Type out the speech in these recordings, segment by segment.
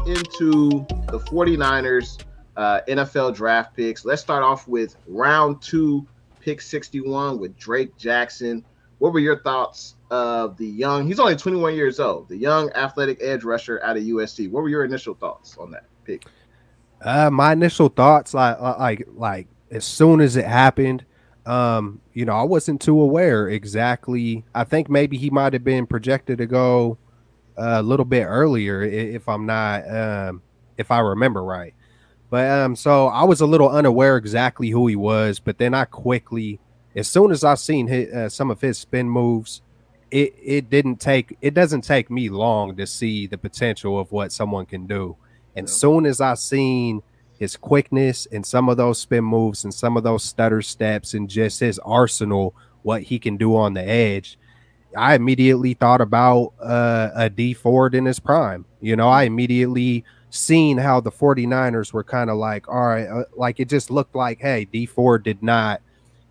into the 49ers NFL draft picks. Let's start off with round 2, pick 61 with Drake Jackson. What were your thoughts of the young, he's only 21 years old, the young athletic edge rusher out of USC? What were your initial thoughts on that pick? My initial thoughts, like as soon as it happened, you know, I wasn't too aware exactly. I think maybe he might have been projected to go a little bit earlier, if I'm not, if I remember right. But so I was a little unaware exactly who he was. But then I quickly, as soon as I seen some of his spin moves, it doesn't take me long to see the potential of what someone can do. And soon as I seen his quickness and some of those spin moves and some of those stutter steps and just his arsenal, what he can do on the edge, I immediately thought about a D Ford in his prime. You know, I immediately seen how the 49ers were kind of like, all right, like it just looked like, hey, D Ford did not,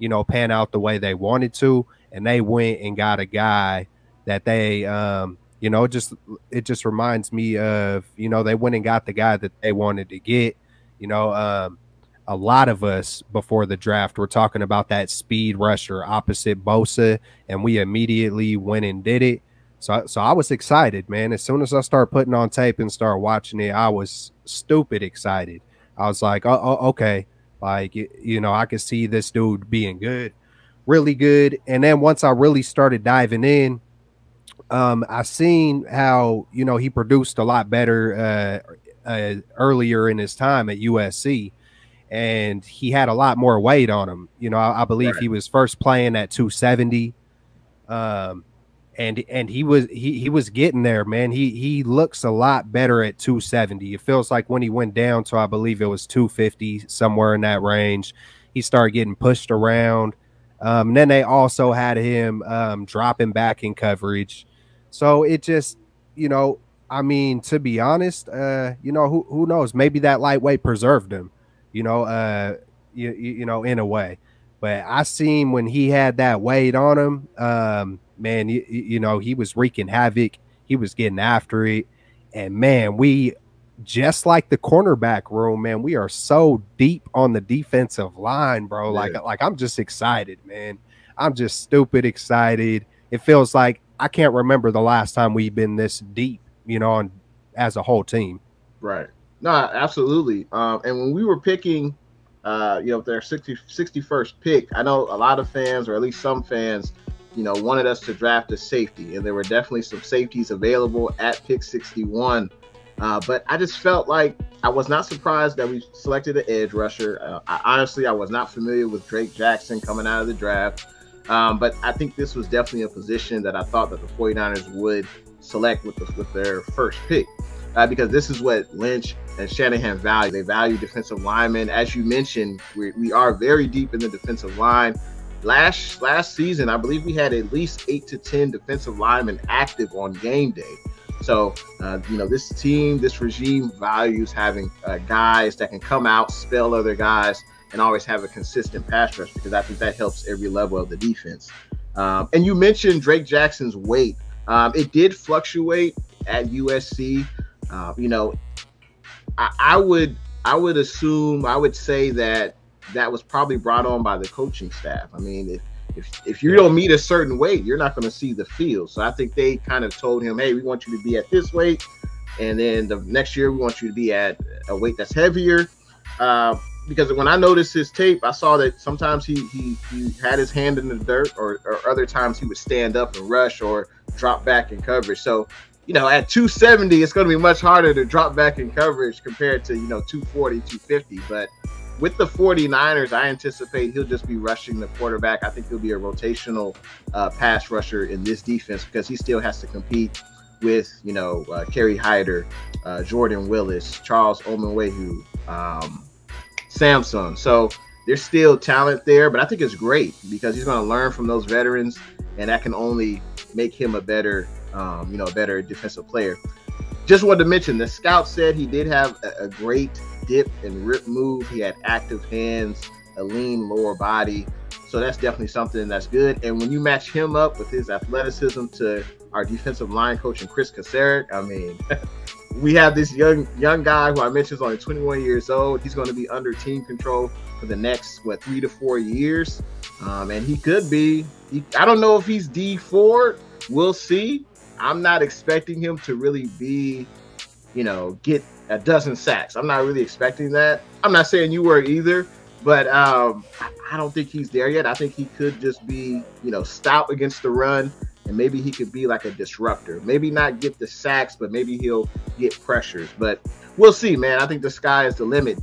you know, pan out the way they wanted to. And they went and got a guy that they, you know, it just reminds me of, you know, they went and got the guy that they wanted to get. You know, a lot of us before the draft were talking about that speed rusher opposite Bosa, and we immediately went and did it. So I was excited, man. As soon as I started putting on tape and started watching it, I was stupid excited. I was like, oh okay. Like, you know, I could see this dude being good, really good. And then once I really started diving in, I seen how, you know, he produced a lot better earlier in his time at USC, and he had a lot more weight on him. You know, I believe he was first playing at 270. And he was getting there, man. He looks a lot better at 270. It feels like when he went down to, I believe it was 250, somewhere in that range, he started getting pushed around. And then they also had him dropping back in coverage. So it just, you know, I mean, to be honest, you know, who knows? Maybe that lightweight preserved him, you know, you know, in a way. But I seen when he had that weight on him, man, you know, he was wreaking havoc. He was getting after it. And, man, we, just like the cornerback room, man, we are so deep on the defensive line, bro. Yeah. Like I'm just excited, man. I'm just stupid excited. It feels like I can't remember the last time we've been this deep, you know, as a whole team. Right. No, absolutely. And when we were picking, you know, their 61st pick, I know a lot of fans, or at least some fans, you know, wanted us to draft a safety, and there were definitely some safeties available at pick 61. But I just felt like I was not surprised that we selected an edge rusher. Honestly, I was not familiar with Drake Jackson coming out of the draft. But I think this was definitely a position that I thought that the 49ers would select with their first pick. Because this is what Lynch and Shanahan value. They value defensive linemen. As you mentioned, we are very deep in the defensive line. Last season, I believe we had at least 8 to 10 defensive linemen active on game day. So, you know, this team, this regime values having guys that can come out, spell other guys, and always have a consistent pass rush, because I think that helps every level of the defense. And you mentioned Drake Jackson's weight. It did fluctuate at USC. You know, I would assume, I would say that was probably brought on by the coaching staff. I mean, if you don't meet a certain weight, you're not going to see the field. So I think they kind of told him, hey, we want you to be at this weight, and then the next year we want you to be at a weight that's heavier. Because when I noticed his tape, I saw that sometimes he had his hand in the dirt, or other times he would stand up and rush or drop back in coverage. So, you know, at 270, it's going to be much harder to drop back in coverage compared to, you know, 240, 250. But with the 49ers, I anticipate he'll just be rushing the quarterback. I think he'll be a rotational pass rusher in this defense, because he still has to compete with, you know, Kerry Hyder, Jordan Willis, Charles Omenwehu, Samson. So there's still talent there, but I think it's great because he's going to learn from those veterans, and that can only make him a better, you know, a better defensive player. Just wanted to mention, the scout said he did have a great dip and rip move. He had active hands, a lean lower body. So that's definitely something that's good. And when you match him up with his athleticism to our defensive line coach and Chris Kasarik, I mean, we have this young guy who I mentioned is only 21 years old. He's going to be under team control for the next 3 to 4 years, and he could be. I don't know if he's D4. We'll see. I'm not expecting him to really be, get a dozen sacks. I'm not really expecting that. I'm not saying you were either, but I don't think he's there yet. I think he could just be, stout against the run. And maybe he could be like a disruptor. Maybe not get the sacks, but maybe he'll get pressures. But we'll see, man. I think the sky is the limit.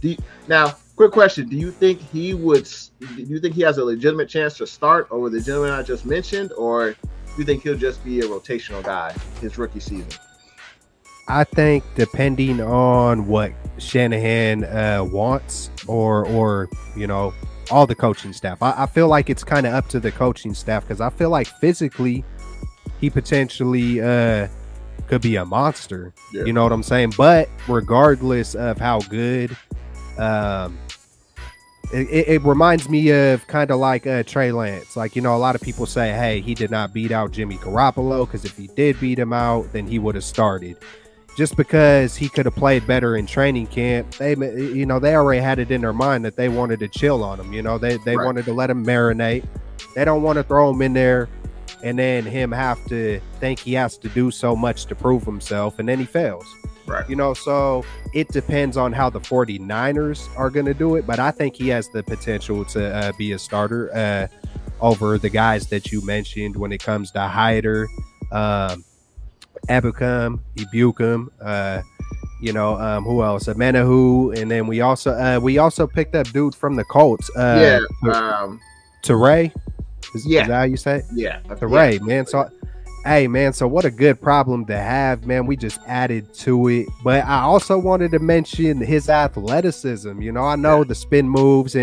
Now, quick question: Do you think he has a legitimate chance to start over the gentleman I just mentioned, or do you think he'll just be a rotational guy his rookie season? I think depending on what Shanahan wants, or all the coaching staff. I feel like it's kind of up to the coaching staff, because I feel like physically he potentially could be a monster. Yeah. You know what I'm saying? But regardless of how good, it reminds me of kind of like Trey Lance. Like, a lot of people say, hey, he did not beat out Jimmy Garoppolo, because if he did beat him out, then he would have started. Just because he could have played better in training camp, they already had it in their mind that they wanted to chill on him. They right. wanted to let him marinate. They don't want to throw him in there and then him have to think he has to do so much to prove himself, and then he fails. Right. So it depends on how the 49ers are going to do it, but I think he has the potential to be a starter over the guys that you mentioned when it comes to Hyder, Ebukam, who else? Menahu, and then we also picked up dude from the Colts. Teray. Is that how you say it? Yeah, Teray, man. So, hey, man. So what a good problem to have, man. We just added to it, but I also wanted to mention his athleticism. I know the spin moves,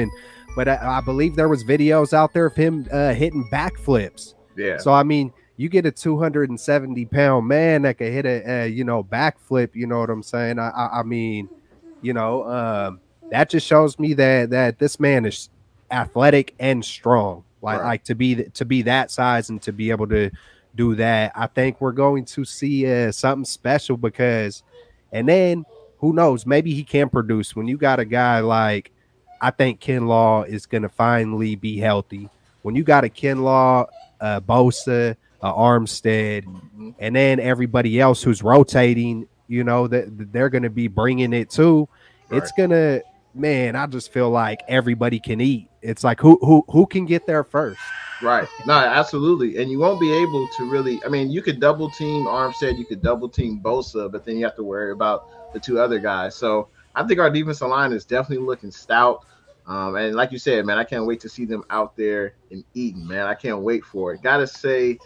but I believe there was videos out there of him hitting backflips. Yeah. So I mean, you get a 270-pound man that can hit a backflip. You know what I'm saying? I mean, that just shows me that this man is athletic and strong. Like to be that size and to be able to do that, I think we're going to see something special, because, and then who knows, maybe he can produce when you got a guy like, I think Kinlaw is going to finally be healthy. When you got a Kinlaw, Bosa, Armstead, and then everybody else who's rotating, that they're going to be bringing it too. Right. It's going to, man, I just feel like everybody can eat. It's like who can get there first. Right. No, absolutely. And you won't be able to really, I mean, you could double team Armstead, you could double team Bosa, but then you have to worry about the two other guys. So I think our defensive line is definitely looking stout. And like you said, man, I can't wait to see them out there and eating, man. I can't wait for it. Gotta say,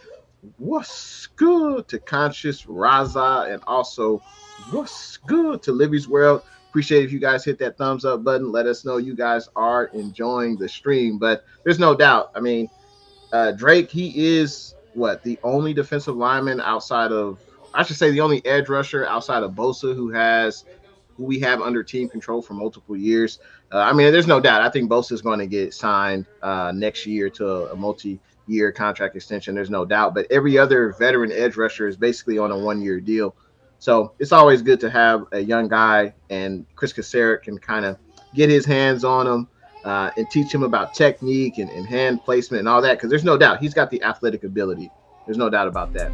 what's good to Conscious Raza, and also what's good to Libby's World. Appreciate if you guys hit that thumbs up button. Let us know you guys are enjoying the stream. But there's no doubt. I mean, Drake, he is the only defensive lineman outside of, I should say, the only edge rusher outside of Bosa who we have under team control for multiple years. I mean, there's no doubt. I think Bosa is going to get signed next year to a multi-year contract extension. There's no doubt. But every other veteran edge rusher is basically on a one-year deal. So it's always good to have a young guy, and Chris Kacerek can kind of get his hands on him and teach him about technique and hand placement and all that, because there's no doubt he's got the athletic ability. There's no doubt about that.